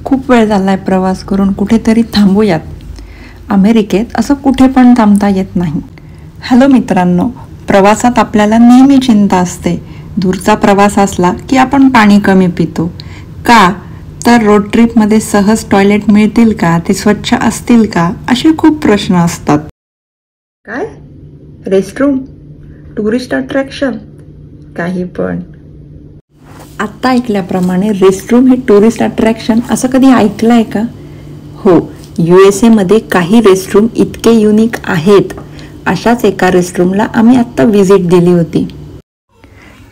खूप वेळ झालाय प्रवास करून, कुठेतरी थांबूयात. अमेरिकेत असं कुठे पण थांबता येत नाही. हॅलो मित्रांनो, प्रवासात आपल्याला नेहमी चिंता असते. दूरचा प्रवास असला की आपण पाणी कमी पितो. का तर रोड ट्रिपमध्ये सहज टॉयलेट मिळतील का, ते स्वच्छ असतील का, असे खूप प्रश्न असतात. काय रेस्टरूम, टुरिस्ट अट्रॅक्शन, काही पण. आत्ता ऐकल्याप्रमाणे रेस्टरूम हे टुरिस्ट अट्रॅक्शन असं कधी ऐकलंय का? हो, USA मध्ये काही रेस्टरूम इतके युनिक आहेत. अशाच एका रेस्टरूमला आम्ही आत्ता व्हिजिट दिली होती.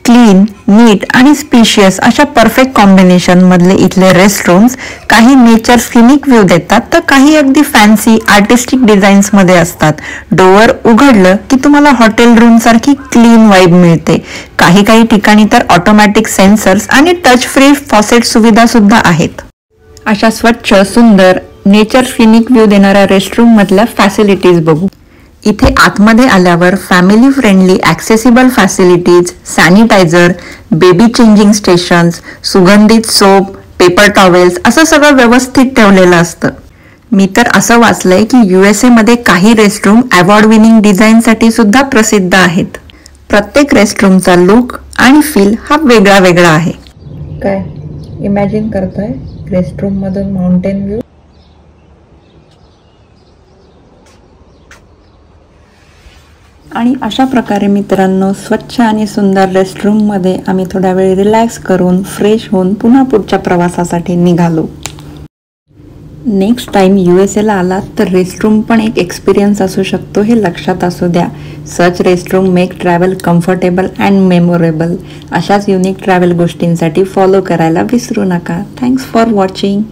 क्लीन, नीट आणि स्पेशियस अशा परफेक्ट कॉम्बिनेशन मधले इथले रेस्टरूम्स काही नेचर सिनिक व्ह्यू देतात, तर काही अगदी फॅन्सी आर्टिस्टिक डिझाईन्स मध्ये असतात. डोअर उघडलं की तुम्हाला हॉटेल रूम सारखी क्लीन वाईब मिळते. काही ठिकाणी तर ऑटोमॅटिक सेन्सर्स आणि टच फ्री फॉसेट सुविधा सुद्धा आहेत. अशा स्वच्छ, सुंदर, नेचर सिनिक व्ह्यू देणाऱ्या रेस्टरूम मधल्या फॅसिलिटीज बघू. इथे आतमध्ये आल्यावर family friendly accessible facilities, sanitizer, baby changing stations, सुगंधित सोप, पेपर टॉवेल्स असं सगळं व्यवस्थित ठेवलेलं असतं. मी तर असं वाचलंय की USA मध्ये काही रेस्टरूम अवॉर्ड विनिंग डिझाईनसाठी सुद्धा प्रसिद्ध आहेत. प्रत्येक रेस्टरूमचा लुक आणि फील हा वेगळा वेगळा आहे. काय इमॅजिन करताय रेस्टरूम मधून माउंटेन व्ह्यू? आणि अशा प्रकारे मित्रांनो, स्वच्छ आणि सुंदर रेस्टरूममध्ये आम्ही थोडा वेळ रिलॅक्स करून फ्रेश होऊन पुन्हा पुढच्या प्रवासासाठी निघालो. नेक्स्ट टाइम USA ला आलात तर रेस्टरूम पण एक एक्सपिरियन्स असू शकतो, हे लक्षात असू द्या. Such restroom make travel comfortable and memorable. अशाच युनिक ट्रॅव्हल गोष्टींसाठी फॉलो करायला विसरू नका. Thanks for watching.